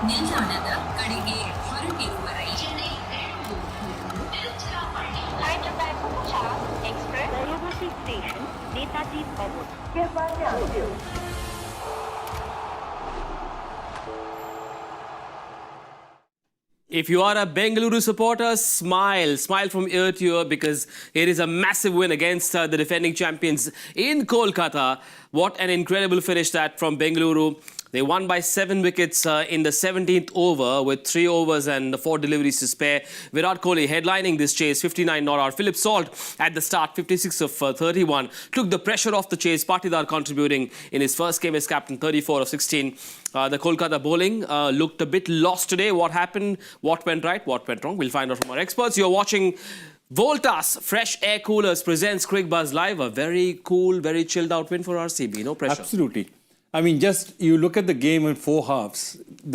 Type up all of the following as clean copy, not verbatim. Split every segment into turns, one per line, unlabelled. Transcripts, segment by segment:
ನಿಲ್ದಾಣದ ಕಡೆಗೆ ಹೊರಟಿರುವರೆ Chennai Hyderabad Express Railway Station Netaji Bhavan.
If you are a Bengaluru supporter, smile. Smile from ear to ear because it is a massive win against the defending champions in Kolkata. What an incredible finish that from Bengaluru. They won by 7 wickets in the 17th over with 3 overs and 4 deliveries to spare. Virat Kohli headlining this chase, 59 not out. Philip Salt at the start, 56 of 31. Took the pressure off the chase. Patidar contributing in his first game as captain, 34 of 16. The Kolkata bowling looked a bit lost today. What happened? What went right? What went wrong? We'll find out from our experts. You're watching Voltas FreshAir Coolers presents Cricbuzz Live. A very cool, very chilled out win for RCB. No pressure.
Absolutely. I mean, just you look at the game in 4 halves.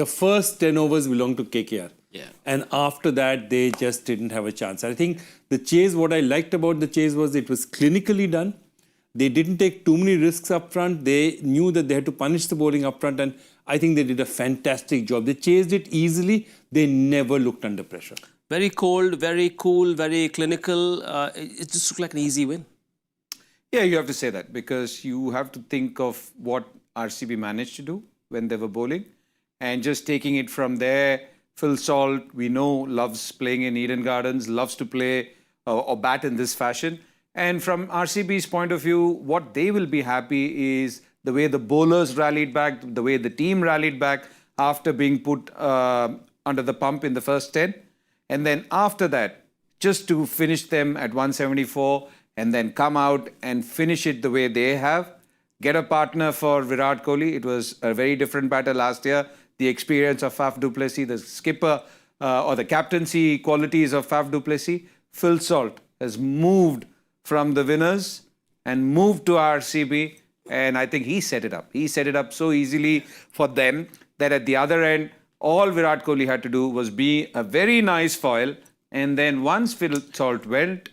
The first 10 overs belonged to KKR.
Yeah.
And after that, they just didn't have a chance. I think the chase, what I liked about the chase was it was clinically done. They didn't take too many risks up front. They knew that they had to punish the bowling up front. And I think they did a fantastic job. They chased it easily. They never looked under pressure.
Very cold, very cool, very clinical. It just looked like an easy win.
Yeah, you have to say that because you have to think of what RCB managed to do when they were bowling and just taking it from there. Phil Salt, we know, loves playing in Eden Gardens, loves to play or bat in this fashion. And from RCB's point of view, what they will be happy is the way the bowlers rallied back, the way the team rallied back after being put under the pump in the first 10. And then after that, just to finish them at 174 and then come out and finish it the way they have. Get a partner for Virat Kohli. It was a very different battle last year. The experience of Faf du Plessis, the skipper or the captaincy qualities of Faf du Plessis. Phil Salt has moved from the winners and moved to RCB. And I think he set it up. He set it up so easily for them that at the other end, all Virat Kohli had to do was be a very nice foil. And then once Phil Salt went,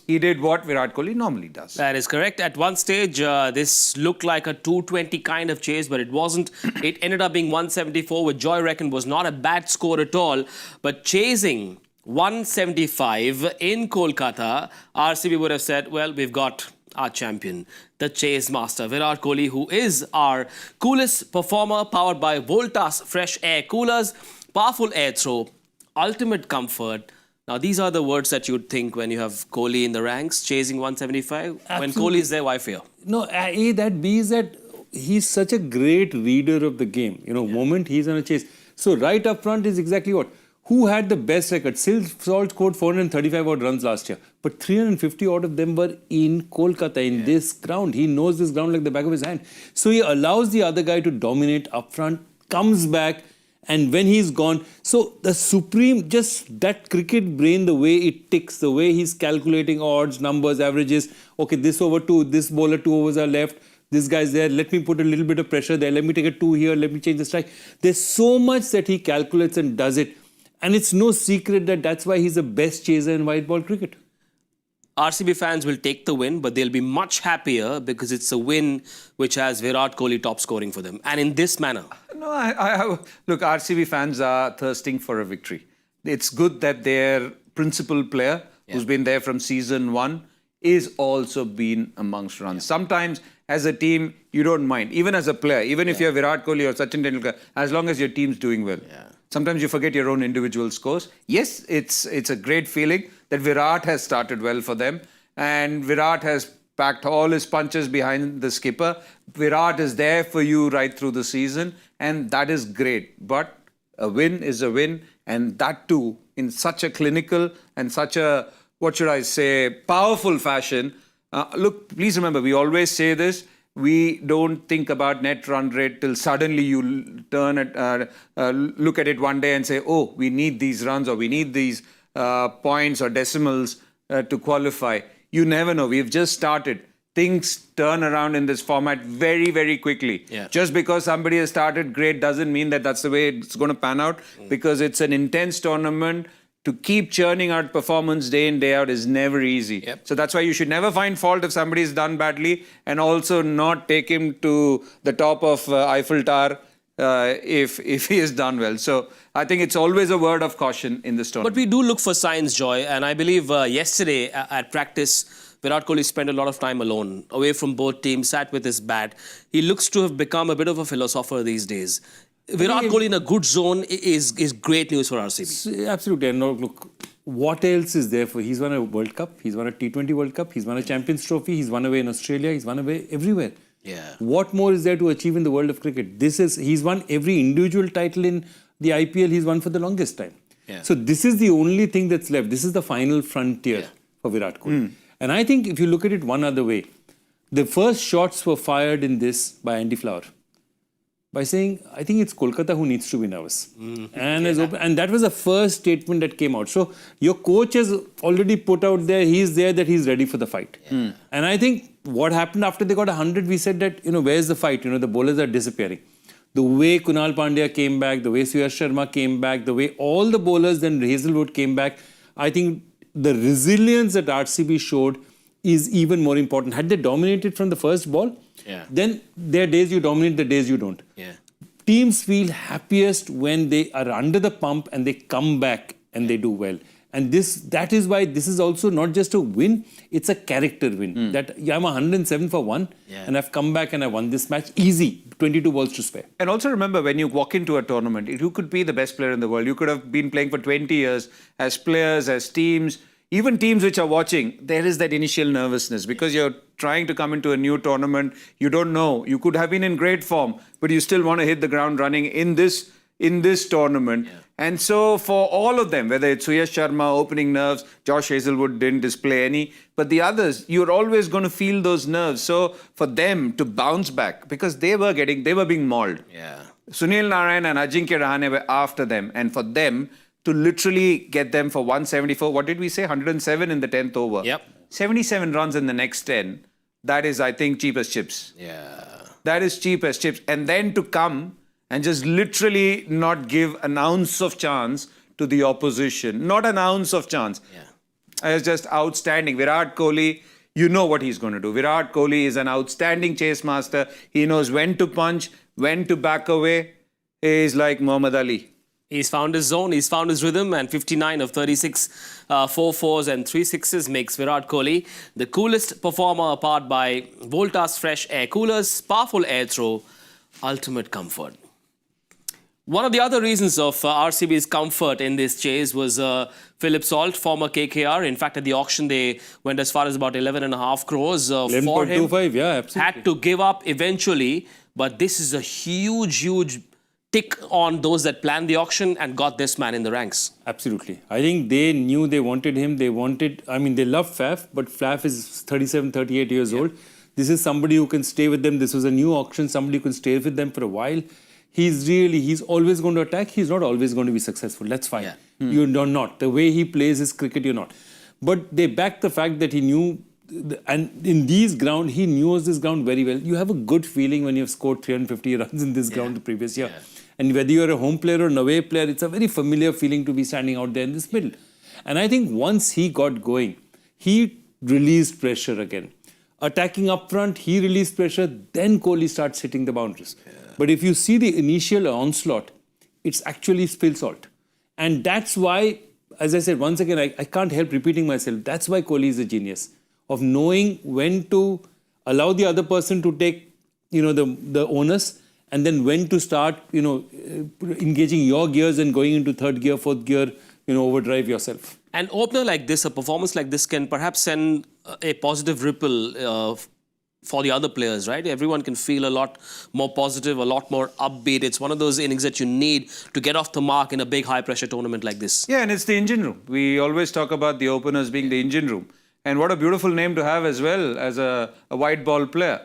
he did what Virat Kohli normally does.
That is correct. At one stage, this looked like a 220 kind of chase, but it wasn't. It ended up being 174, which Joy reckoned was not a bad score at all. But chasing 175 in Kolkata, RCB would have said, well, we've got our champion, the chase master, Virat Kohli, who is our coolest performer, powered by Voltas FreshAir Coolers, powerful air throw, ultimate comfort. Now, these are the words that you'd think when you have Kohli in the ranks, chasing 175.
Absolutely.
When Kohli is there, why fear?
No, A, that B is that he's such a great reader of the game. You know, moment he's on a chase. So right up front is exactly what? Who had the best record? Salt scored 435 odd runs last year. But 350 odd of them were in Kolkata, in this ground. He knows this ground like the back of his hand. So he allows the other guy to dominate up front, comes back, and when he's gone, so the supreme, just that cricket brain, the way it ticks, the way he's calculating odds, numbers, averages. Okay, this over 2, this bowler 2 overs are left. This guy's there. Let me put a little bit of pressure there. Let me take a 2 here. Let me change the strike. There's so much that he calculates and does it. And it's no secret that that's why he's the best chaser in white ball cricket.
RCB fans will take the win, but they'll be much happier because it's a win which has Virat Kohli top scoring for them. And in this manner.
No, look, RCB fans are thirsting for a victory. It's good that their principal player, who's been there from season 1, is also been amongst runs. Sometimes as a team, you don't mind. Even as a player, even if you're Virat Kohli or Sachin Tendulkar, as long as your team's doing well. Sometimes you forget your own individual scores. Yes, it's a great feeling that Virat has started well for them. And Virat has packed all his punches behind the skipper. Virat is there for you right through the season. And that is great. But a win is a win. And that too, in such a clinical and such a, what should I say, powerful fashion. Look, please remember, we always say this. We don't think about net run rate till suddenly you look at it one day and say, oh, we need these runs or we need these points or decimals to qualify. You never know. We've just started. Things turn around in this format very, very quickly. Just because somebody has started great doesn't mean that that's the way it's going to pan out because it's an intense tournament. To keep churning out performance day in, day out is never easy. So that's why you should never find fault if somebody's done badly and also not take him to the top of Eiffel Tower if he has done well. So I think it's always a word of caution in this tournament.
But we do look for signs, Joy, and I believe yesterday at practice, Virat Kohli spent a lot of time alone, away from both teams, sat with his bat. He looks to have become a bit of a philosopher these days. Virat Kohli in a good zone is great news for RCB.
Absolutely. And look, what else is there for? He's won a World Cup, he's won a T20 World Cup, he's won a Champions Trophy, he's won away in Australia, he's won away everywhere.
Yeah.
What more is there to achieve in the world of cricket? He's won every individual title in the IPL he's won for the longest time.
Yeah.
So this is the only thing that's left. This is the final frontier for Virat Kohli. And I think if you look at it one other way, the first shots were fired in this by Andy Flower by saying, I think it's Kolkata who needs to be nervous. And that was the first statement that came out. So your coach has already put out there, he's there, that he's ready for the fight. And I think what happened after they got 100, we said that, where's the fight? The bowlers are disappearing. The way Kunal Pandya came back, the way Suyash Sharma came back, the way all the bowlers, then Hazelwood came back, I think the resilience that RCB showed is even more important. Had they dominated from the first ball, then there are days you dominate, the days you don't. Teams feel happiest when they are under the pump and they come back and they do well. And that is why this is also not just a win, it's a character win. That I'm 107 for 1 and I've come back and I won this match easy, 22 balls to spare.
And also remember, when you walk into a tournament, you could be the best player in the world. You could have been playing for 20 years as players, as teams. Even teams which are watching, there is that initial nervousness because you're trying to come into a new tournament. You don't know. You could have been in great form, but you still want to hit the ground running in this tournament. And so for all of them, whether it's Suyash Sharma, opening nerves, Josh Hazelwood didn't display any, but the others, you're always going to feel those nerves. So for them to bounce back, because they were being mauled. Sunil Narine and Ajinkya Rahane were after them. And for them to literally get them for 174, what did we say? 107 in the 10th over. 77 runs in the next 10. That is, I think, cheap as chips. That is cheap as chips. And then to come and just literally not give an ounce of chance to the opposition. Not an ounce of chance. It's just outstanding. Virat Kohli, you know what he's going to do. Virat Kohli is an outstanding chase master. He knows when to punch, when to back away. He's like Muhammad Ali.
He's found his zone, he's found his rhythm, and 59 of 36 4-4s and 3-6s makes Virat Kohli the coolest performer, apart by Voltas FreshAir coolers, powerful air throw, ultimate comfort. One of the other reasons of RCB's comfort in this chase was Philip Salt, former KKR. In fact, at the auction, they went as far as about 11.5 crores for him.
11.25, yeah, absolutely.
Had to give up eventually, but this is a huge tick on those that planned the auction and got this man in the ranks.
Absolutely. I think they knew they wanted him. They love Faf, but Faf is 37, 38 years old. This is somebody who can stay with them. This was a new auction. Somebody who can stay with them for a while. He's always going to attack. He's not always going to be successful. That's fine. You're not. The way he plays his cricket, you're not. But they backed the fact that he knew, and in these ground, he knows this ground very well. You have a good feeling when you've scored 350 runs in this ground the previous year. And whether you're a home player or an away player, it's a very familiar feeling to be standing out there in this middle. And I think once he got going, he released pressure again. Attacking up front, he released pressure, then Kohli starts hitting the boundaries. But if you see the initial onslaught, it's actually Phil Salt. And that's why, as I said, once again, I can't help repeating myself, that's why Kohli is a genius of knowing when to allow the other person to take, the onus, and then when to start, engaging your gears and going into third gear, fourth gear, overdrive yourself.
An opener like this, a performance like this can perhaps send a positive ripple for the other players, right? Everyone can feel a lot more positive, a lot more upbeat. It's one of those innings that you need to get off the mark in a big high-pressure tournament like this.
Yeah, and it's the engine room. We always talk about the openers being the engine room. And what a beautiful name to have as well as a white ball player.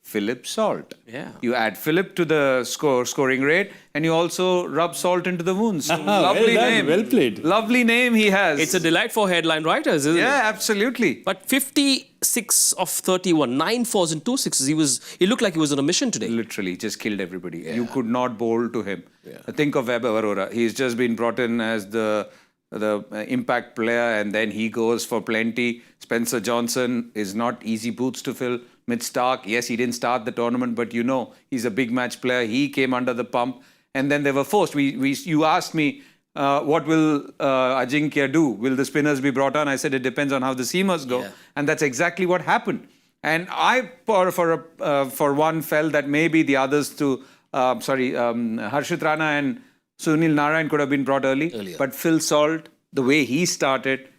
Philip Salt. You add Philip to the scoring rate, and you also rub salt into the wounds. So lovely name.
Well played.
Lovely name he has.
It's a delight for headline writers, isn't it?
Yeah, absolutely.
But 56 of 31, 9 4s and 2 6s. He looked like he was on a mission today.
Literally, just killed everybody. You could not bowl to him. Think of Webb Aurora. He's just been brought in as the impact player, and then he goes for plenty. Spencer Johnson is not easy boots to fill. mid-Stark. Yes, he didn't start the tournament, but you know, he's a big match player. He came under the pump. And then they were forced. You asked me, what will Ajinkya do? Will the spinners be brought on? I said, it depends on how the seamers go.
Yeah.
And that's exactly what happened. And I, for one, felt that maybe the others Harshit Rana and Sunil Narine could have been brought earlier. But Phil Salt, the way he started,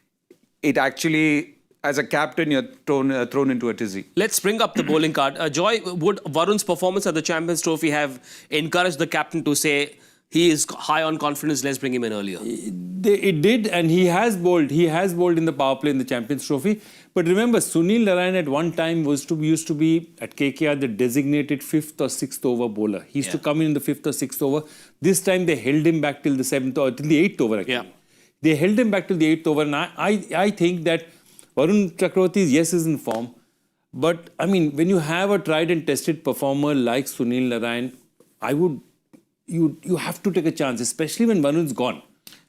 it actually, as a captain, you're thrown into a tizzy.
Let's bring up the bowling card. Joy, would Varun's performance at the Champions Trophy have encouraged the captain to say he is high on confidence, let's bring him in earlier?
It did, and he has bowled. He has bowled in the power play in the Champions Trophy. But remember, Sunil Narine at one time used to be at KKR the designated 5th or 6th over bowler. He used to come in the 5th or 6th over. This time they held him back till the 7th or till the 8th over actually.
Yeah.
They held him back till the 8th over, and I think that Varun Chakravarti, yes, is in form. But, I mean, when you have a tried and tested performer like Sunil Narine, you have to take a chance, especially when Varun's gone.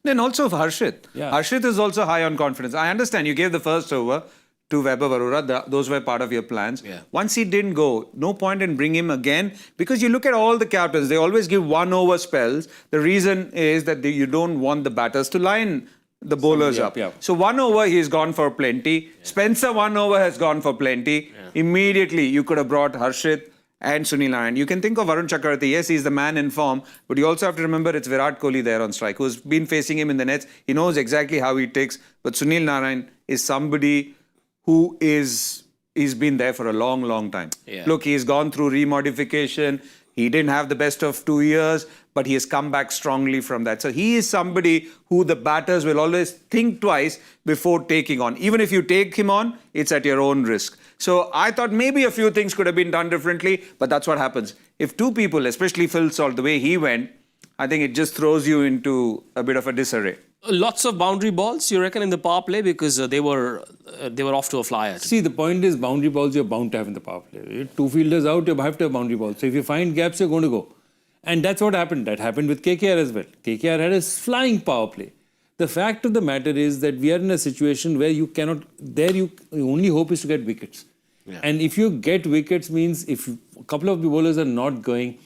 Then also for Harshit.
Yeah.
Harshit is also high on confidence. I understand you gave the first over to Weber Varura. Those were part of your plans.
Yeah.
Once he didn't go, no point in bringing him again, because you look at all the captains, they always give 1 over spells. The reason is that you don't want the batters to line the bowlers up.
Yeah.
So 1 over, he's gone for plenty. Yeah. Spencer 1 over has gone for plenty. Yeah. Immediately, you could have brought Harshit and Sunil Narine. You can think of Varun Chakravarti. Yes, he's the man in form, but you also have to remember it's Virat Kohli there on strike, who's been facing him in the nets. He knows exactly how he takes. But Sunil Narine is somebody who he's been there for a long, long time.
Yeah.
Look, he's gone through remodification. He didn't have the best of 2 years, but he has come back strongly from that. So he is somebody who the batters will always think twice before taking on. Even if you take him on, it's at your own risk. So I thought maybe a few things could have been done differently, but that's what happens. If two people, especially Phil Salt, the way he went, I think it just throws you into a bit of a disarray.
Lots of boundary balls, you reckon, in the power play, because they were off to a flyer.
See, the point is boundary balls you're bound to have in the power play. 2 fielders out, you have to have boundary balls. So if you find gaps, you're going to go. And that's what happened. That happened with KKR as well. KKR had a flying power play. The fact of the matter is that we are in a situation where you cannot, your only hope is to get wickets. Yeah. And if you get wickets means if a couple of the bowlers are not going,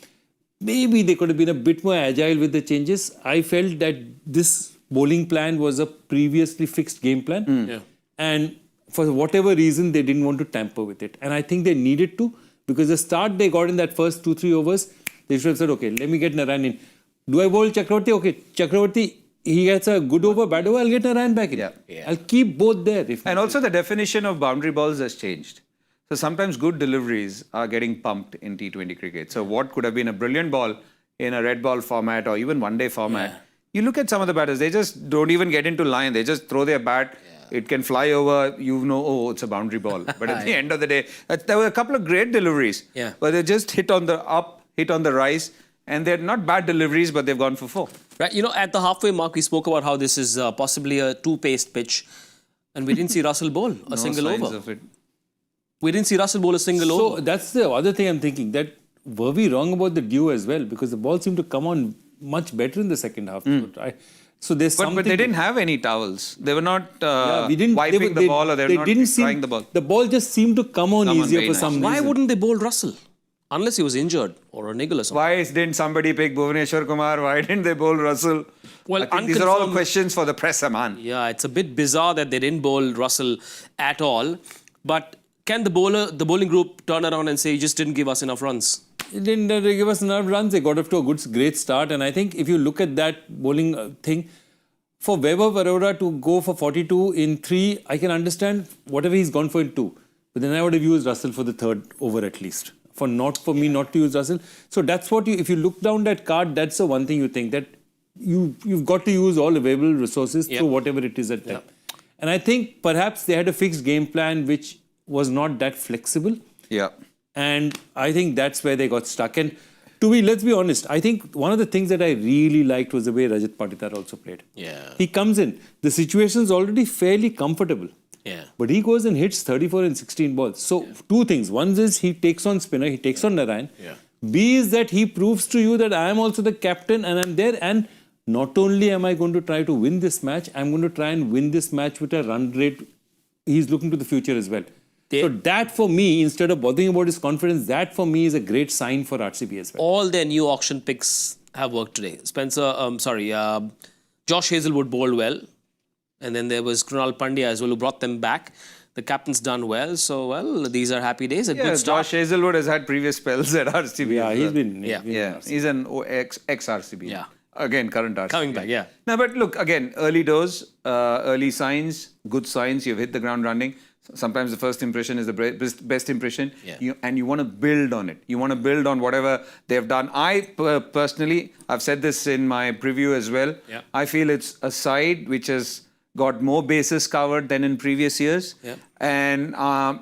maybe they could have been a bit more agile with the changes. I felt that this bowling plan was a previously fixed game plan. Yeah. And for whatever reason, they didn't want to tamper with it. And I think they needed to, because the start they got in that first 2-3 overs, they should have said, okay, let me get Narine in. Do I bowl Chakravarti? Okay, Chakravarti, he gets a good over, bad over, I'll get Narine back in. Yeah. I'll keep both there.
And also the definition of boundary balls has changed. So sometimes good deliveries are getting pumped in T20 cricket. So what could have been a brilliant ball in a red ball format or even one-day format, you look at some of the batters, they just don't even get into line. They just throw their bat. It can fly over, oh, it's a boundary ball. But at the end of the day, there were a couple of great deliveries. Yeah. But they just hit on the up, hit on the rise. And they're not bad deliveries, but they've gone for 4.
Right. At the halfway mark, we spoke about how this is possibly a 2-paced pitch. And we didn't see Russell bowl a single over. Of it. We didn't see Russell bowl a single over.
So that's the other thing I'm thinking, that were we wrong about the due as well? Because the ball seemed to come on much better in the second half. So there's
but they didn't have any towels. They were not wiping the ball, or they were not trying the ball.
The ball just seemed to come on easier for some reason.
Why wouldn't they bowl Russell? Unless he was injured or a niggle or something.
Why didn't somebody pick Bhuvneshwar Kumar? Why didn't they bowl Russell? Well, I think these are all questions for the press, man.
Yeah, it's a bit bizarre that they didn't bowl Russell at all. But can the bowling group turn around and say, you just didn't give us enough runs?
It didn't give us enough runs. They got off to a great start. And I think if you look at that bowling thing, for Weber Varura to go for 42 in 3, I can understand whatever he's gone for in 2. But then I would have used Russell for the 3rd over at least. For me not to use Russell. So that's what if you look down that card, that's the one thing you think, that you've got to use all available resources through whatever it is at that. And I think perhaps they had a fixed game plan which was not that flexible. Yeah. And I think that's where they got stuck. And let's be honest, I think one of the things that I really liked was the way Rajat Patidar also played. Yeah. He comes in, the situation's already fairly comfortable. Yeah. But he goes and hits 34 and 16 balls. So, 2 things. One is he takes on spinner, he takes on Narine. Yeah. B is that he proves to you that I am also the captain and I'm there. And not only am I going to try to win this match, I'm going to try and win this match with a run rate. He's looking to the future as well.
They-
So that for me, instead of bothering about his confidence, that for me is a great sign for RCB as well.
All their new auction picks have worked today. Josh Hazelwood bowled well. And then there was Krunal Pandya as well, who brought them back. The captain's done well. So, well, these are happy days. A
Yeah,
good start.
Josh Hazelwood has had previous spells at RCB.
Yeah,
as
he's
well.
been.
Yeah.
Yeah, he's an ex-RCB.
Yeah.
Again, current RCB.
Coming back, yeah.
No, but look, again, early doors, early signs, good signs. You've hit the ground running. Sometimes the first impression is the best impression.
Yeah.
And you want to build on it. You want to build on whatever they've done. I personally, I've said this in my preview as well.
Yeah.
I feel it's a side which has got more bases covered than in previous years.
Yeah.
And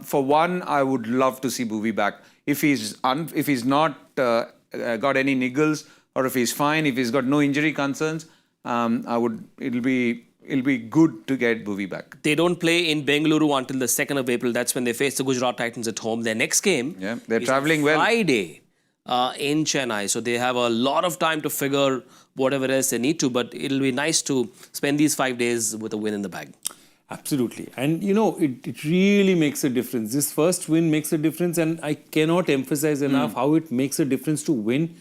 for one, I would love to see Bhuvi back. If he's not got any niggles, or if he's fine, if he's got no injury concerns, it'll be good to get Bhuvi back.
They don't play in Bengaluru until the 2nd of April. That's when they face the Gujarat Titans at home. Their next game
They're
is
travelling well.
Friday in Chennai. So they have a lot of time to figure whatever else they need to. But it'll be nice to spend these 5 days with a win in the bag.
Absolutely. And, it really makes a difference. This first win makes a difference. And I cannot emphasize enough how it makes a difference to win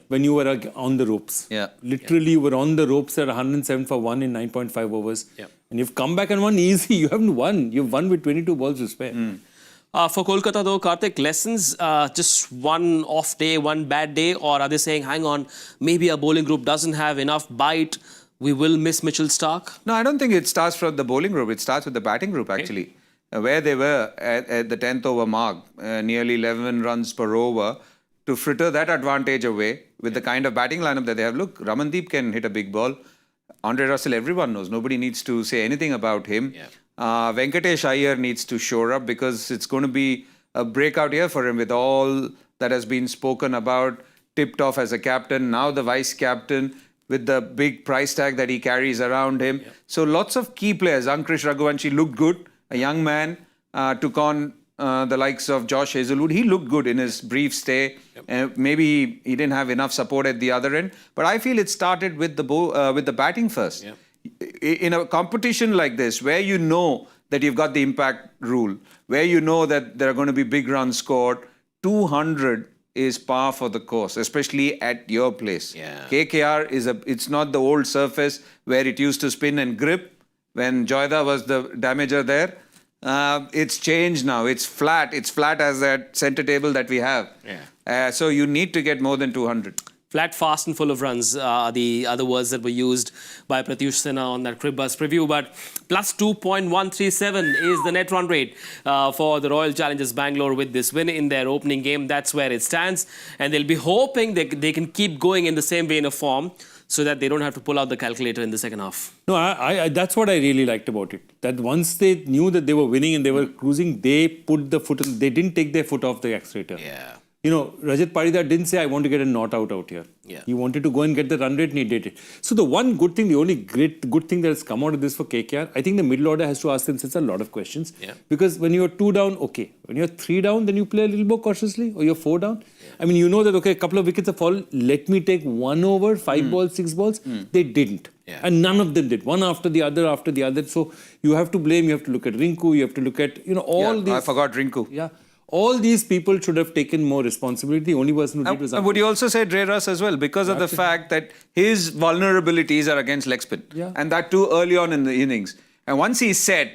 when you were on the ropes.
Yeah.
Literally, you were on the ropes at 107 for 1 in 9.5 overs.
Yeah.
And you've come back and won easy. You haven't won. You've won with 22 balls to spare.
For Kolkata, though, Kartik, lessons, just one off day, one bad day, or are they saying, hang on, maybe our bowling group doesn't have enough bite, we will miss Mitchell Stark?
No, I don't think it starts from the bowling group. It starts with the batting group, actually. Where they were at the 10th over mark, nearly 11 runs per over, to fritter that advantage away with the kind of batting lineup that they have. Look, Ramandeep can hit a big ball. Andre Russell, everyone knows. Nobody needs to say anything about him. Venkatesh Iyer needs to shore up because it's going to be a breakout year for him with all that has been spoken about, tipped off as a captain, now the vice captain with the big price tag that he carries around him. So lots of key players. Ankush Raghuvanshi looked good, a young man, took on the likes of Josh Hazelwood. He looked good in his brief stay. Maybe he didn't have enough support at the other end. But I feel it started with the batting first. In a competition like this, where you know that you've got the impact rule, where you know that there are going to be big runs scored, 200 is par for the course, especially at your place. KKR it's not the old surface where it used to spin and grip when Joyda was the damager there. It's changed now. It's flat. It's flat as that center table that we have. So you need to get more than 200.
Flat, fast and full of runs are the other words that were used by Pratyush Sinha on that Cricbuzz preview. But plus 2.137 is the net run rate for the Royal Challengers Bangalore with this win in their opening game. That's where it stands. And they'll be hoping they can keep going in the same vein of form so that they don't have to pull out the calculator in the second half.
No, I that's what I really liked about it. That once they knew that they were winning and they were cruising, they put the foot, they didn't take their foot off the accelerator. Rajat Patidar didn't say, I want to get a not out here. He wanted to go and get the run rate and he did it. So the one good thing, the only good thing that has come out of this for KKR, I think the middle order has to ask themselves a lot of questions. Because when you're 2 down, okay. When you're 3 down, then you play a little more cautiously, or you're 4 down. I mean, you know that, okay, a couple of wickets have fallen. Let me take 1 over, 5 balls, 6 balls. They didn't. And none of them did. One after the other. So you have to blame, you have to look at Rinku, you have to look at, all these.
I forgot Rinku.
All these people should have taken more responsibility. The only person who did was...
And would you also say Dre Russ as well? Because of the fact that his vulnerabilities are against leg spin. And that too early on in the innings. And once he's set,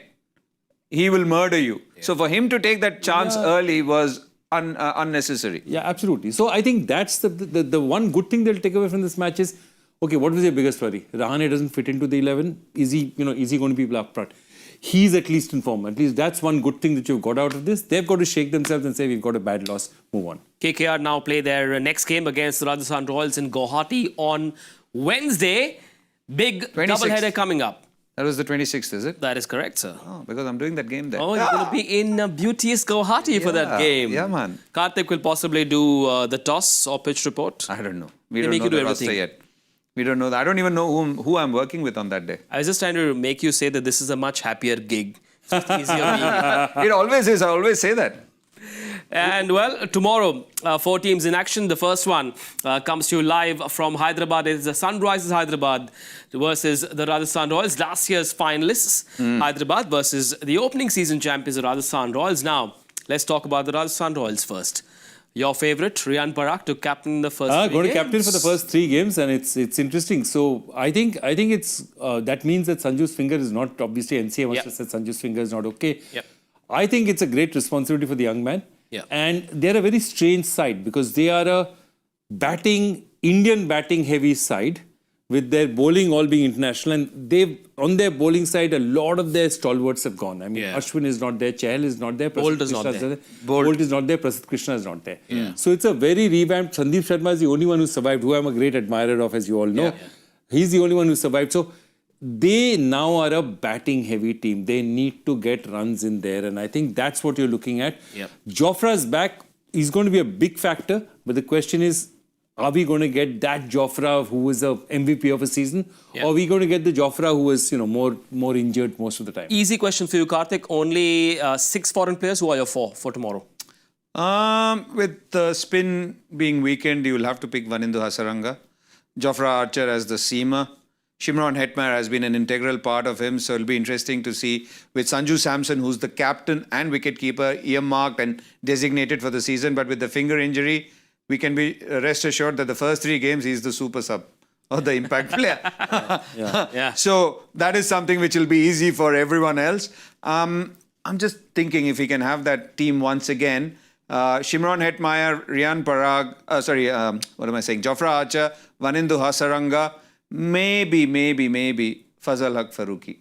he will murder you. So for him to take that chance early was unnecessary.
Yeah, absolutely. So I think that's the one good thing they'll take away from this match is, okay, what was your biggest worry? Rahane doesn't fit into the 11. Is he going to be up front? He's at least in form. At least that's one good thing that you've got out of this. They've got to shake themselves and say, we've got a bad loss. Move on.
KKR now play their next game against the Rajasthan Royals in Guwahati on Wednesday. Big
26th.
doubleheader coming up.
That was the 26th, is it?
That is correct, sir.
Oh, because I'm doing that game there.
Oh, you're going to be in beauteous Guwahati for that game.
Yeah, man.
Kartik will possibly do the toss or pitch report.
I don't know. We
They
don't
make
know
you do
the roster
everything.
yet. We don't know that. I don't even know who I'm working with on that day.
I was just trying to make you say that this is a much happier gig. It's just easier being.
It always is. I always say that.
And well, tomorrow, 4 teams in action. The first one comes to you live from Hyderabad. It's the Sunrisers Hyderabad versus the Rajasthan Royals. Last year's finalists, Hyderabad versus the opening season champions, the Rajasthan Royals. Now, Let's talk about the Rajasthan Royals first. Your favourite, Riyan Parag, to captain the first three
going to
games.
captain for the first 3 games, and it's interesting. So I think it's that means that Sanju's finger is not, obviously NCA must have said Sanju's finger is not okay.
Yep.
I think it's a great responsibility for the young man.
Yeah.
And they're a very strange side because they are a Indian batting heavy side with their bowling all being international, and on their bowling side, a lot of their stalwarts have gone. I mean, Ashwin is not there, Chahal is not there,
Bolt is not there.
Bolt is not there, Prasidh Krishna is not there. So it's a very revamped. Sandeep Sharma is the only one who survived, who I'm a great admirer of, as you all know. He's the only one who survived. So they now are a batting heavy team. They need to get runs in there, and I think that's what you're looking at. Jofra's back. He's going to be a big factor, but the question is, are we going to get that Jofra who was a MVP of a season, or are we going to get the Jofra who was, more injured most of the time?
Easy question for you, Kartik. Only 6 foreign players. Who are your 4 for tomorrow?
With the spin being weakened, you will have to pick Vanindu Hasaranga. Jofra Archer as the seamer. Shimron Hetmeyer has been an integral part of him, so it'll be interesting to see with Sanju Samson, who's the captain and wicketkeeper, earmarked and designated for the season, but with the finger injury, we can be rest assured that the first 3 games he's the super sub or the impact player. So that is something which will be easy for everyone else. I'm just thinking if he can have that team once again. Shimron Hetmeyer, Riyan Parag, Jofra Archer, Vanindu Hasaranga, maybe Fazal Haq Farooqi.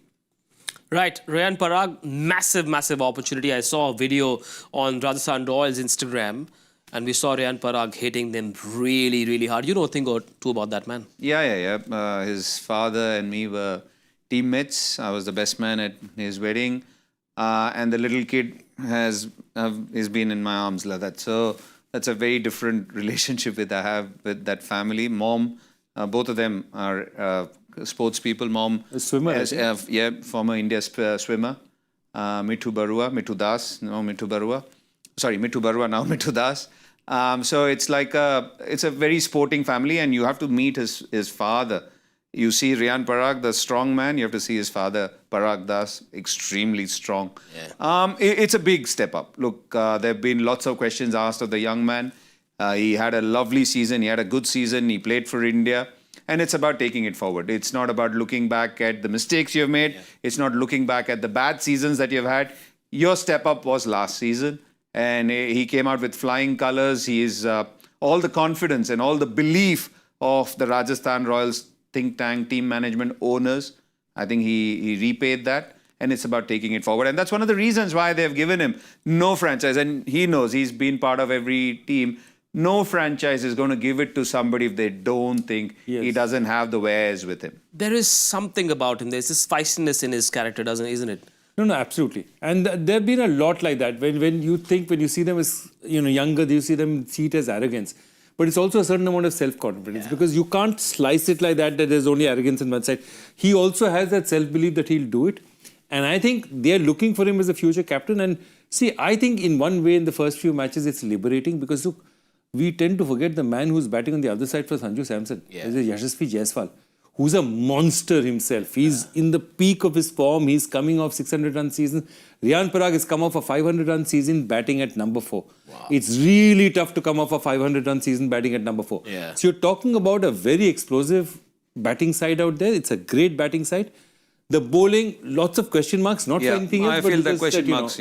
Right, Riyan Parag, massive opportunity. I saw a video on Rajasthan Royals Instagram, and we saw Riyan Parag hitting them really hard. You know a thing or two about that, man?
Yeah. His father and me were teammates. I was the best man at his wedding. And the little kid has been in my arms like that. So that's a very different relationship I have with that family. Mom, both of them are sports people. Mom,
a swimmer,
former India swimmer. Mithu Barua, Mithu Das, now Mithu Das. So it's like it's a very sporting family, and you have to meet his father. You see Riyan Parag, the strong man. You have to see his father, Parag Das, extremely strong. It's a big step up. Look, there have been lots of questions asked of the young man. He had a lovely season. He had a good season. He played for India. And it's about taking it forward. It's not about looking back at the mistakes you've made. It's not looking back at the bad seasons that you've had. Your step up was last season. And he came out with flying colours. He is all the confidence and all the belief of the Rajasthan Royals think tank, team management, owners. I think he repaid that. And it's about taking it forward. And that's one of the reasons why they've given him no franchise. And he knows he's been part of every team. No franchise is going to give it to somebody if they don't think he doesn't have the wares with him.
There is something about him. There's this feistiness in his character, isn't it?
No, absolutely. And there have been a lot like that. When you see them as younger, you see it as arrogance. But it's also a certain amount of self-confidence because you can't slice it like that there's only arrogance on one side. He also has that self-belief that he'll do it. And I think they're looking for him as a future captain. And see, I think in one way in the first few matches it's liberating because look, we tend to forget the man who's batting on the other side for Sanju Samson. There's a Yashasvi Jaiswal, who's a monster himself. He's in the peak of his form. He's coming off 600-run season. Riyan Parag has come off a 500-run season batting at number 4. Wow. It's really tough to come off a 500-run season batting at number 4. So you're talking about a very explosive batting side out there. It's a great batting side. The bowling, lots of question marks, not for anything else.
I feel the question marks,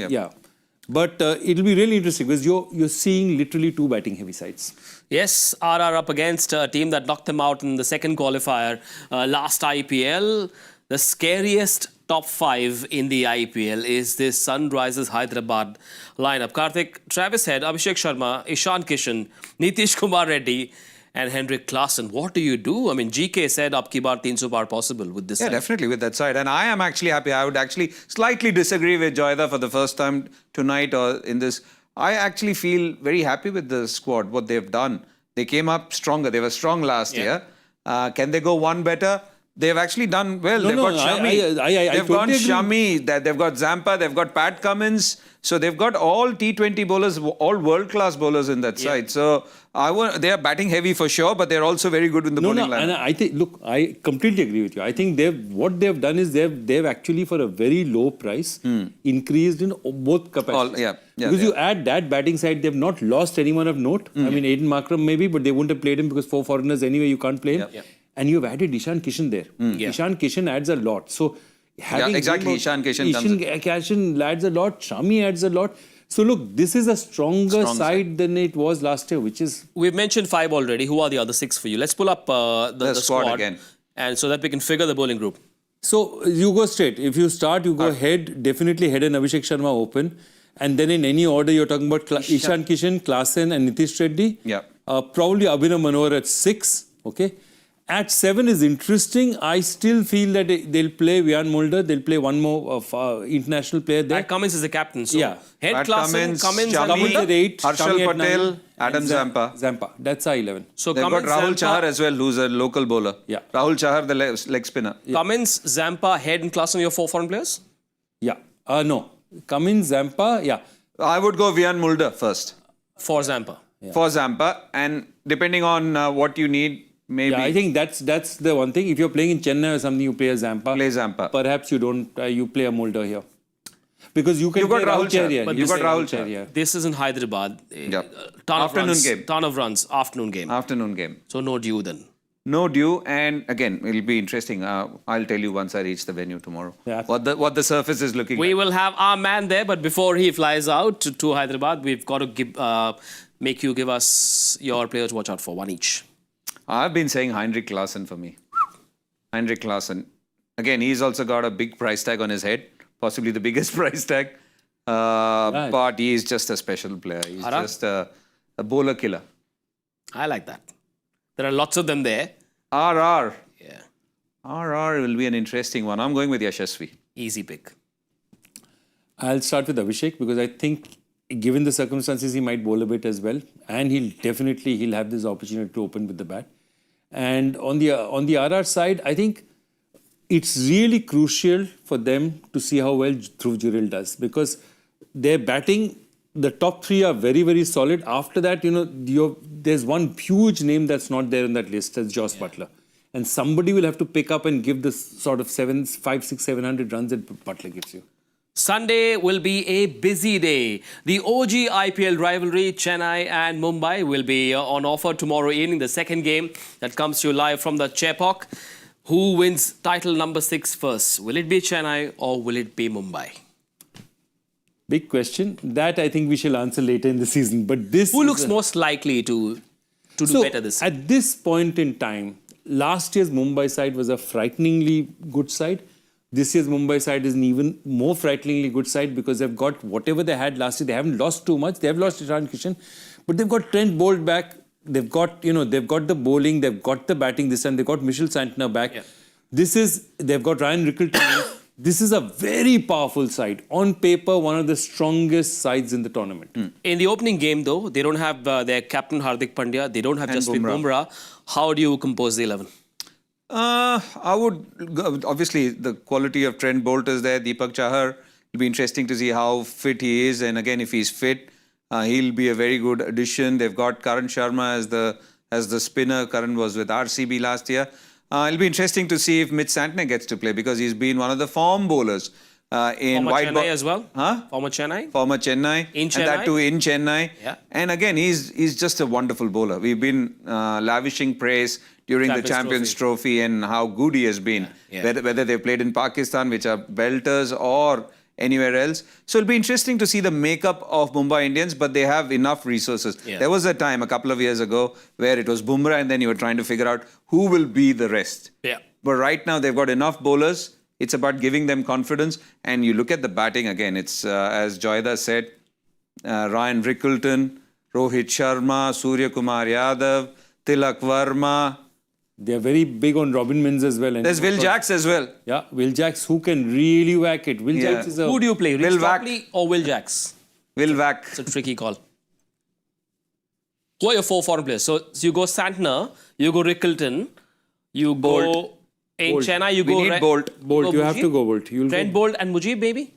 But it'll be really interesting because you're seeing literally 2 batting heavy sides.
Yes, RR up against a team that knocked them out in the second qualifier last IPL. The scariest top 5 in the IPL is this Sunrisers Hyderabad lineup. Kartik, Travis Head, Abhishek Sharma, Ishan Kishan, Nitish Kumar Reddy, and Henrik Klaasen. What do you do? I mean, GK said up ki baar 300 par possible with this side.
Definitely with that side. And I am actually happy. I would actually slightly disagree with Joyda for the first time tonight or in this. I actually feel very happy with the squad, what they've done. They came up stronger. They were strong last year. Can they go one better? they've actually done well.
No,
They've
no,
got Shami.
I
They've got
totally agree.
Shami. They've got Zampa. They've got Pat Cummins. So they've got all T20 bowlers, all world-class bowlers in that side. So they are batting heavy for sure, but they're also very good in the bowling line.
And I think, look, I completely agree with you. I think what they've done is they've actually, for a very low price, increased in both capacities. Because you add that batting side, they've not lost anyone of note. I mean, Aiden Markram maybe, but they wouldn't have played him because 4 foreigners anyway, you can't play him. And you've added Ishan Kishan there. Ishan Kishan adds a lot. So having
Ishan
Kishan adds a lot. Shami adds a lot. So look, this is a stronger side than it was last year, which is...
We've mentioned 5 already. Who are the other 6 for you? Let's pull up the squad
again.
And so that we can figure the bowling group.
So you go straight. If you start, you go head, definitely head and Abhishek Sharma open. And then in any order, you're talking about Ishan Kishan, Klaasen and Nitish Reddy. Probably Abhinav Manohar at 6. Okay. At 7 is interesting. I still feel that they'll play Vian Mulder. They'll play one more international player there.
Pat Cummins is the captain. So
Yeah.
head
Pat
Klaasen, Cummins and
Cummins
Mulder.
at 8.
Harshal
Shami at
Patel,
9,
Adam
and
Zampa.
Zampa. That's our 11.
So
They've
Cummins,
got Rahul
Zampa,
Chahar as well, who's a local bowler.
Yeah.
Rahul Chahar, the leg spinner.
Cummins, Zampa, Head and Klaasen, your 4 foreign players?
Yeah. No. Cummins, Zampa. Yeah.
I would go Vian Mulder first.
For Zampa.
For Zampa. And depending on what you need, maybe...
Yeah, I think that's the one thing. If you're playing in Chennai or something, you play a Zampa.
Play Zampa.
Perhaps you don't. You play a Mulder here. Because you can
You've got
play
Rahul Chahar.
Chahar.
But you've got Rahul Chahar.
This is in Hyderabad.
Afternoon game.
Ton of runs. Afternoon game.
Afternoon game.
So no due then.
No due, and again, it'll be interesting. I'll tell you once I reach the venue tomorrow.
Yeah.
What the surface is looking
We
like.
will have our man there, but before he flies out to Hyderabad, we've got to make you give us your players to watch out for, one each.
I've been saying Heinrich Klaasen for me. Heinrich Klaasen. Again, he's also got a big price tag on his head, possibly the biggest price tag. But he's just a special player. He's just a bowler killer.
I like that. There are lots of them there.
RR.
Yeah.
RR will be an interesting one. I'm going with Yashasvi.
Easy pick.
I'll start with Abhishek because I think given the circumstances, he might bowl a bit as well. And he'll have this opportunity to open with the bat. And on the RR side, I think it's really crucial for them to see how well Dhruv Jurel does because their batting, the top 3 are very, very solid. After that, there's one huge name that's not there on that list. That's Joss Butler. And somebody will have to pick up and give this sort of 500, 600, 700 runs that Butler gives you.
Sunday will be a busy day. The OG IPL rivalry, Chennai and Mumbai, will be on offer tomorrow evening. The second game that comes to you live from the Chepauk. Who wins title number 6 first? Will it be Chennai or will it be Mumbai?
Big question. That I think we shall answer later in the season. But this
Who looks most likely to do better this season?
At this point in time, last year's Mumbai side was a frighteningly good side. This year's Mumbai side is an even more frighteningly good side because they've got whatever they had last year. They haven't lost too much. They have lost Ishan Kishan, but they've got Trent Bolt back. They've got the bowling. They've got the batting this time. They've got Mitchell Santner back. Yeah. They've got Ryan Rickelton. This is a very powerful side. On paper, one of the strongest sides in the tournament.
In the opening game, though, they don't have their captain Hardik Pandya. They don't have Jasprit Bumrah. How do you compose the 11?
I would, obviously, the quality of Trent Bolt is there. Deepak Chahar, it'll be interesting to see how fit he is. And again, if he's fit, he'll be a very good addition. They've got Karan Sharma as the spinner. Karan was with RCB last year. It'll be interesting to see if Mitch Santner gets to play because he's been one of the form bowlers in
Former Chennai as well?
Huh?
Former Chennai?
Former Chennai.
In Chennai?
And that too in Chennai.
Yeah.
And again, he's just a wonderful bowler. We've been lavishing praise during the Champions Trophy and how good he has been. Yeah. Whether they've played in Pakistan, which are belters, or anywhere else. So it'll be interesting to see the makeup of Mumbai Indians, but they have enough resources. Yeah. There was a time a couple of years ago where it was Bumrah and then you were trying to figure out who will be the rest.
Yeah.
But right now they've got enough bowlers. It's about giving them confidence. And you look at the batting again, it's as Joyda said, Ryan Rickelton, Rohit Sharma, Surya Kumar Yadav, Tilak Verma.
They're very big on Robin Mins as well. And
there's Will Jacks as well.
Yeah, Will Jacks who can really whack it. Will Jacks is a...
Who do you play? Rich Copley or Will Jacks?
Will Whack.
It's a tricky call. Who are your 4 foreign players? So you go Santner, you go Rickelton, you go In
Bolt.
Chennai, you
We
go
need Bolt.
Bolt, you have to go Bolt. You'll
Trent
go.
Bolt and Mujib, maybe?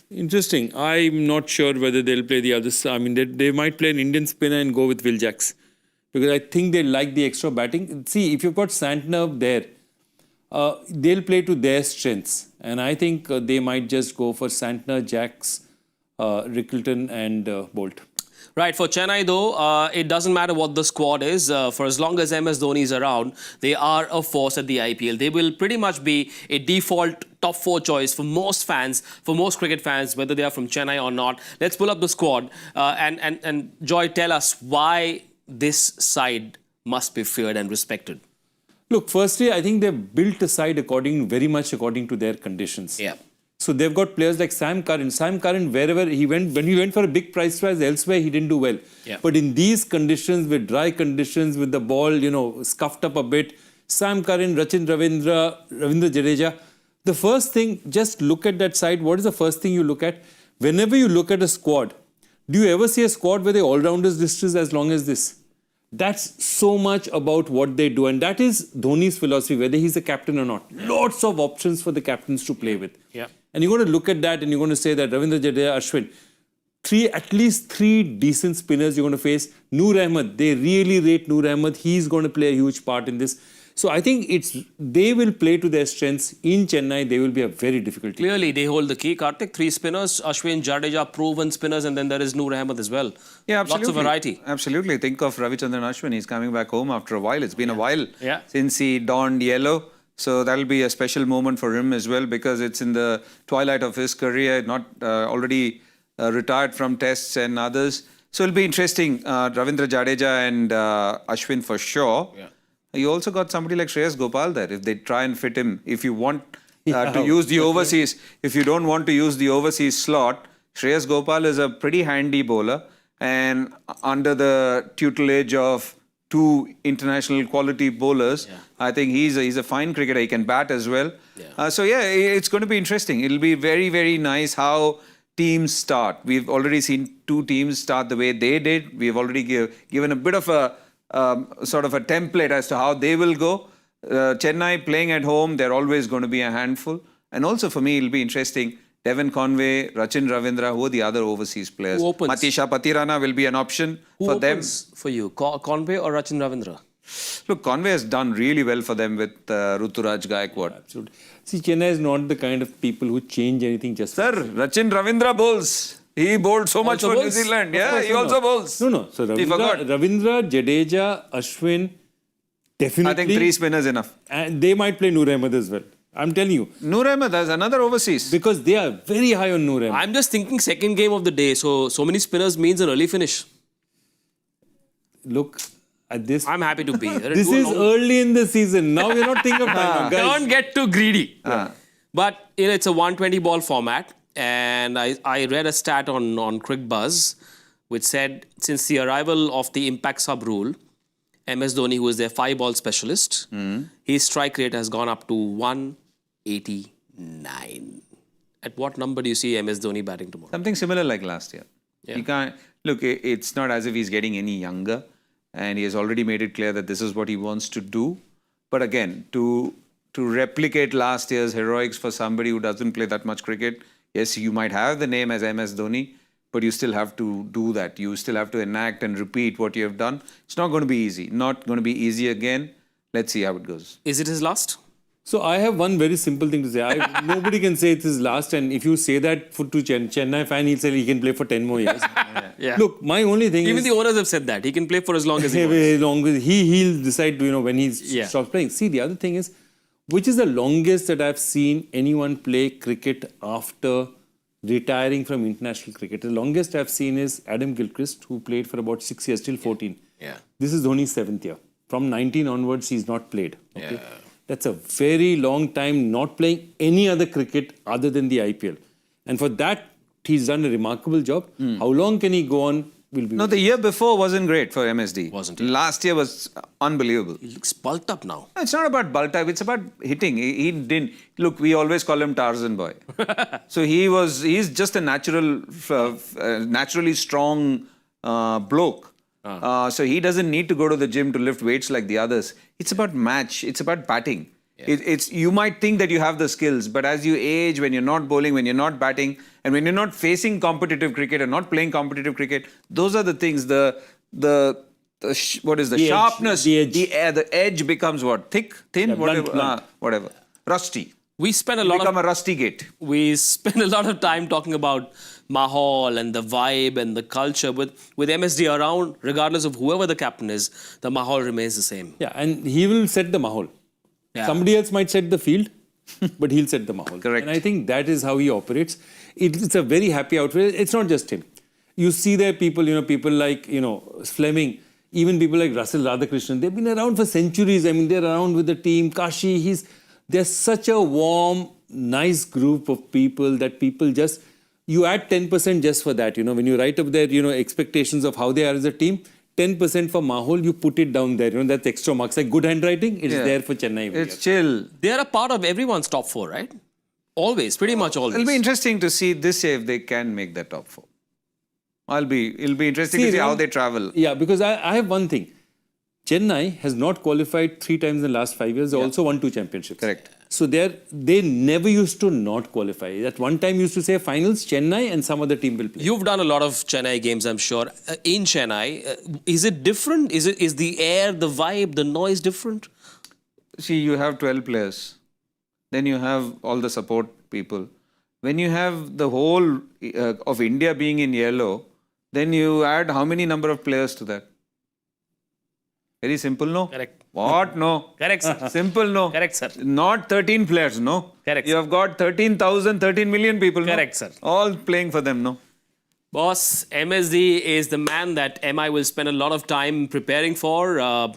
Interesting. I'm not sure whether they'll play the others. I mean, they might play an Indian spinner and go with Will Jacks. Because I think they like the extra batting. See, if you've got Santner there, they'll play to their strengths. And I think they might just go for Santner, Jacks, Rickleton and Bolt.
Right, for Chennai though, it doesn't matter what the squad is. For as long as MS Dhoni is around, they are a force at the IPL. They will pretty much be a default top 4 choice for most fans, for most cricket fans, whether they are from Chennai or not. Let's pull up the squad and Joy, tell us why this side must be feared and respected.
Look, firstly, I think they've built a side very much according to their conditions.
Yeah.
So they've got players like Sam Curran. Sam Curran, wherever he went, when he went for a big prize elsewhere, he didn't do well.
Yeah.
But in these conditions, with dry conditions, with the ball, scuffed up a bit, Sam Curran, Ravindra Jadeja, the first thing, just look at that side. What is the first thing you look at? Whenever you look at a squad, do you ever see a squad where the all-rounders list is as long as this? That's so much about what they do. And that is Dhoni's philosophy, whether he's the captain or not. Lots of options for the captains to play with.
Yeah.
And you're going to look at that and you're going to say that Ravindra Jadeja, Ashwin, at least 3 decent spinners you're going to face. Noor Ahmed, they really rate Noor Ahmed. He's going to play a huge part in this. So I think they will play to their strengths. In Chennai, they will be a very difficult team.
Clearly, they hold the key. Kartik, 3 spinners, Ashwin, Jadeja, proven spinners, and then there is Noor Ahmed as well.
Yeah, absolutely.
Lots of variety.
Absolutely. Think of Ravichandran Ashwin. He's coming back home after a while. It's been a while
since
he donned yellow. So that'll be a special moment for him as well because it's in the twilight of his career, not already retired from tests and others. So it'll be interesting. Ravindra Jadeja and Ashwin for sure.
Yeah.
You also got somebody like Shreyas Gopal there. If they try and fit him, if you want to use the overseas, if you don't want to use the overseas slot, Shreyas Gopal is a pretty handy bowler. And under the tutelage of 2 international quality bowlers, I think he's a fine cricketer. He can bat as well.
Yeah.
So it's going to be interesting. It'll be very, very nice how teams start. We've already seen 2 teams start the way they did. We've already given a bit of a sort of a template as to how they will go. Chennai playing at home, they're always going to be a handful. And also for me, it'll be interesting. Devon Conway, Rachin Ravindra, who are the other overseas players?
Who opens?
Matisha Patirana will be an option for them.
For you, Conway or Rachin Ravindra?
Look, Conway has done really well for them with Ruturaj Gaikwad.
Absolutely. See, Chennai is not the kind of people who change anything just
Sir, Rachin Ravindra bowls. He bowled so much for New Zealand. Yeah, he also bowls.
No. So Ravindra, Jadeja, Ashwin, definitely.
I think 3 spinners enough.
And they might play Noor Ahmed as well. I'm telling you.
Noor Ahmed has another overseas.
Because they are very high on Noor Ahmed.
I'm just thinking second game of the day. So many spinners means an early finish.
Look at this.
I'm happy to be here.
This is early in the season. Now we're not thinking of time. Guys.
Don't get too greedy. But it's a 120 ball format. And I read a stat on Cricbuzz which said since the arrival of the impact sub rule, MS Dhoni, who is their 5-ball specialist, his strike rate has gone up to 189. At what number do you see MS Dhoni batting tomorrow?
Something similar like last year.
Yeah.
He can't look. It's not as if he's getting any younger, and he has already made it clear that this is what he wants to do. But again, to replicate last year's heroics for somebody who doesn't play that much cricket, yes, you might have the name as MS Dhoni, but you still have to do that. You still have to enact and repeat what you have done. It's not going to be easy. Not going to be easy again. Let's see how it goes.
Is it his last?
So I have one very simple thing to say. Nobody can say it's his last, and if you say that to Chennai fan, he'll say he can play for 10 more years.
Yeah.
Look, my only thing
Even
is...
the owners have said that. He can play for as long as he wants.
He'll decide when he stops playing. See, the other thing is, which is the longest that I've seen anyone play cricket after retiring from international cricket? The longest I've seen is Adam Gilchrist, who played for about 6 years, till 14.
Yeah.
This is Dhoni's 7th year. From 19 onwards, he's not played. Okay?
Yeah.
That's a very long time not playing any other cricket other than the IPL. And for that, he's done a remarkable job. How long can he go on?
No, the year before wasn't great for MSD.
Wasn't it?
Last year was unbelievable.
He looks bulked up now.
No, it's not about bulk up. It's about hitting. He didn't look. We always call him Tarzan boy. So he's just a naturally strong bloke. So he doesn't need to go to the gym to lift weights like the others. It's about match. It's about batting. It's you might think that you have the skills, but as you age, when you're not bowling, when you're not batting, and when you're not facing competitive cricket and not playing competitive cricket, those are the things. What is the sharpness? The edge becomes what? Thick, thin, whatever, whatever. Rusty.
We spend a
Become a rusty gate.
We spend a lot of time talking about mahal and the vibe and the culture. With MSD around, regardless of whoever the captain is, the mahal remains the same.
Yeah, and he will set the mahal.
Yeah.
Somebody else might set the field, but he'll set the mahal.
Correct.
And I think that is how he operates. It's a very happy outfit. It's not just him. You see there people, people like, Fleming, even people like Russell Radhakrishnan, they've been around for centuries. I mean, they're around with the team. Kashi, they're such a warm, nice group of people that people just, you add 10% just for that. When you write up their, expectations of how they are as a team, 10% for Mahol, you put it down there. That's extra marks. Like good handwriting, it's there for Chennai.
It's chill.
They are a part of everyone's top 4, right? Always, pretty much always.
It'll be interesting to see this year if they can make the top 4. It'll be interesting to see how they travel.
Yeah, because I have one thing. Chennai has not qualified 3 times in the last 5 years. They also won 2 championships.
Correct.
So they never used to not qualify. That one time used to say finals, Chennai and some other team will play.
You've done a lot of Chennai games, I'm sure. In Chennai, is it different? Is the air, the vibe, the noise different?
See, you have 12 players. Then you have all the support people. When you have the whole of India being in yellow, then you add how many number of players to that? Very simple, no?
Correct.
What? No.
Correct, sir.
Simple, no.
Correct, sir.
Not 13 players, no.
Correct,
You have got 13 million people, no?
Correct, sir.
All playing for them, no?
Boss, MSD is the man that MI will spend a lot of time preparing for.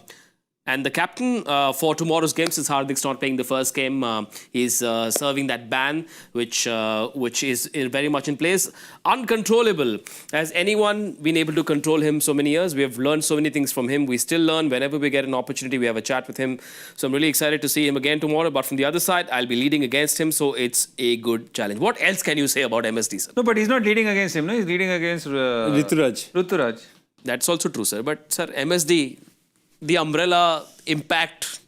And the captain for tomorrow's game, since Hardik's not playing the first game, he's serving that ban, which is very much in place. Uncontrollable. Has anyone been able to control him so many years? We have learned so many things from him. We still learn. Whenever we get an opportunity, we have a chat with him. So I'm really excited to see him again tomorrow. But from the other side, I'll be leading against him. So it's a good challenge. What else can you say about MSD, sir?
No, but he's not leading against him, no? He's leading against Rituraj.
That's also true, sir. But, sir, MSD, the umbrella impact.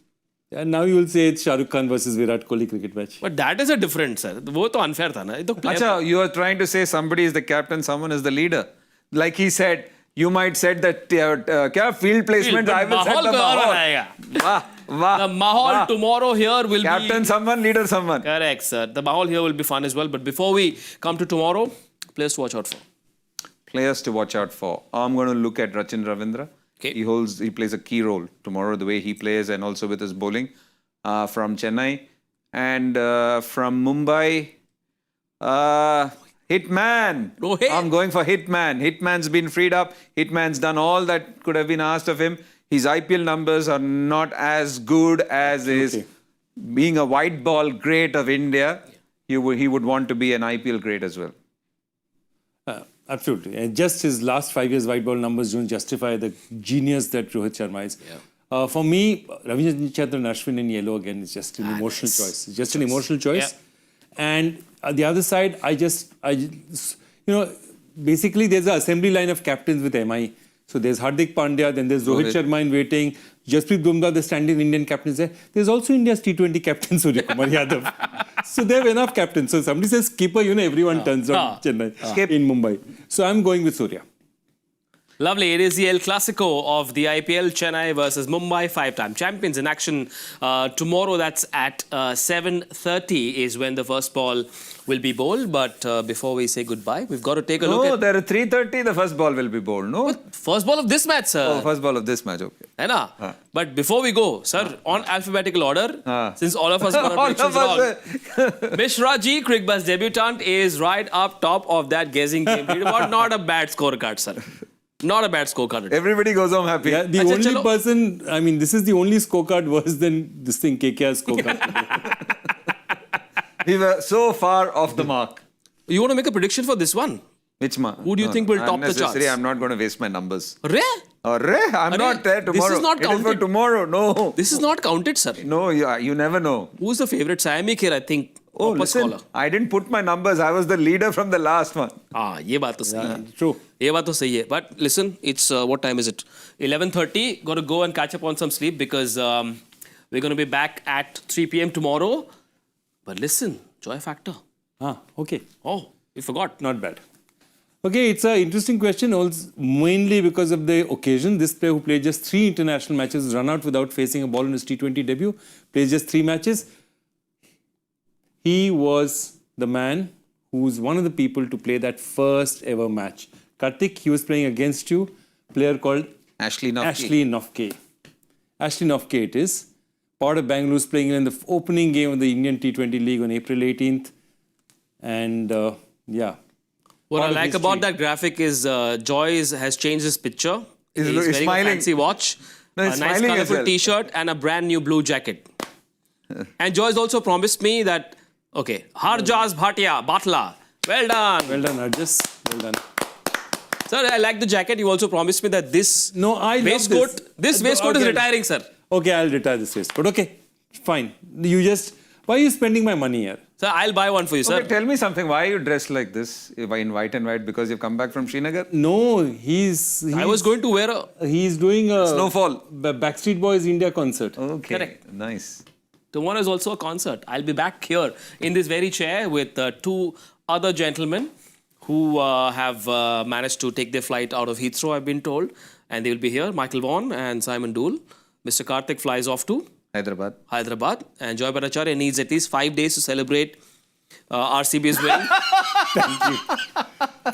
And now you will say it's Shah Rukh Khan versus Virat Kohli cricket match.
But that is a different, sir. वो तो unfair था ना.
Acha, you are trying to say somebody is the captain, someone is the leader. Like he said, you might said that field placement, I will set the mahal.
The mahal tomorrow here will
captain
be...
Captain someone, leader someone.
Correct, sir. The mahal here will be fun as well. But before we come to tomorrow, players to watch out for.
Players to watch out for. I'm going to look at Rachin Ravindra.
Okay.
He plays a key role tomorrow, the way he plays and also with his bowling from Chennai. And from Mumbai, Hitman.
Oh, hey.
I'm going for Hitman. Hitman's been freed up. Hitman's done all that could have been asked of him. His IPL numbers are not as good as his being a white ball great of India. He would want to be an IPL great as well.
Absolutely. And just his last 5 years white ball numbers don't justify the genius that Rohit Sharma is. Yeah. For me, Ravichandran Ashwin in yellow again is just an emotional choice. It's just an emotional choice. Yeah. And the other side, basically there's an assembly line of captains with MI. So there's Hardik Pandya, then there's Rohit Sharma in waiting, Jasprit Bumrah, the standing Indian captain is there. There's also India's T20 captain, Surya Kumar Yadav. So they have enough captains. So somebody says skipper, everyone turns on Chennai in Mumbai. So I'm going with Surya.
Lovely. It is the El Clasico of the IPL. Chennai versus Mumbai, 5-time champions in action. Tomorrow, that's at 7:30 is when the first ball will be bowled. But before we say goodbye, we've got to take a look at...
No, there are 3:30, the first ball will be bowled, no?
But first ball of this match, sir.
Oh, first ball of this match, okay.
Hai na? But before we go, sir, on alphabetical order, since all of us got our predictions wrong, Mishra Ji, Cricbuzz debutant, is right up top of that guessing game. Not a bad scorecard, sir. Not a bad scorecard.
Everybody goes home happy.
Yeah, the only person, this is the only scorecard worse than this thing, KKR's scorecard.
We were so far off the mark.
You want to make a prediction for this one?
Which mark?
Who do you think will top the charts?
I'm not going to waste my numbers.
I'm
not there tomorrow.
This is not counted.
It is for tomorrow, no.
This is not counted, sir.
No, you never know.
Who's the favourite? Siamik here, I think.
Oh, listen, I didn't put my numbers. I was the leader from the last one.
ये बात तो सही है.
True.
ये बात तो सही है. But listen, it's what time is it? 11:30. Got to go and catch up on some sleep because We're going to be back at 3 p.m. tomorrow. But listen, joy factor.
Okay.
Oh, you forgot.
Not bad. Okay, it's an interesting question, also mainly because of the occasion. This player who played just 3 international matches, run out without facing a ball in his T20 debut, plays just 3 matches. He was the man who's one of the people to play that first ever match. Kartik, he was playing against you, player called
Ashley Nofke.
Ashley Nofke it is. Part of Bengaluru's playing in the opening game of the Indian T20 League on April 18th. And yeah.
What
Part
I
of
like
history.
about that graphic is Joy has changed his picture.
He's
wearing
smiling.
a fancy watch,
No,
a
he's
nice
smiling as
colourful
well.
t-shirt and a brand new blue jacket. And Joy's also promised me that, okay, Harjas Batla. Well done.
Well done, Arjas. Well done.
Sir, I like the jacket. You also promised me that this
No, I love
waistcoat, this waistcoat is
Okay.
retiring, sir.
Okay, I'll retire this waistcoat. Okay, fine. Why are you spending my money here?
Sir, I'll buy one for you, sir.
Okay, tell me something. Why are you dressed like this in white and white? Because you've come back from Srinagar?
No, he's
I was going to wear a...
He's doing a
Snowfall.
Backstreet Boys India concert.
Okay.
Correct.
Nice.
Tomorrow is also a concert. I'll be back here in this very chair with 2 other gentlemen who have managed to take their flight out of Heathrow, I've been told. And they will be here, Michael Vaughan and Simon Dool. Mr. Kartik flies off to Hyderabad. And Joy Bhattacharya needs at least 5 days to celebrate RCB's win.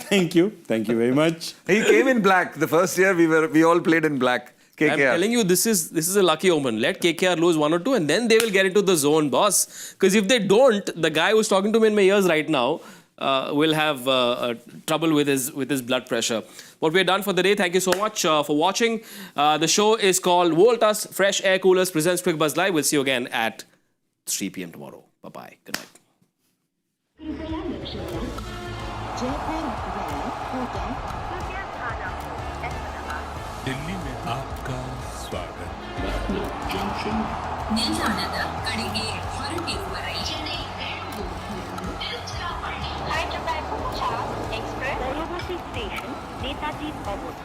Thank you. Thank you very much.
He came in black. The first year we all played in black. KKR.
I'm telling you, this is a lucky omen. Let KKR lose 1 or 2 and then they will get into the zone, boss. Because if they don't, the guy who's talking to me in my ears right now will have trouble with his blood pressure. But we're done for the day. Thank you so much for watching. The show is called Voltas FreshAir Coolers presents Cricbuzz Live. We'll see you again at 3 p.m. tomorrow. Bye-bye. Good night.
Delhi में आपका स्वागत
ನಿಲ್ದಾಣದ ಕಡೆಗೆ ಹೊರಟಿರುವವರೇ Chennai Hyderabad Express Bengaluru Station Netaji Obot.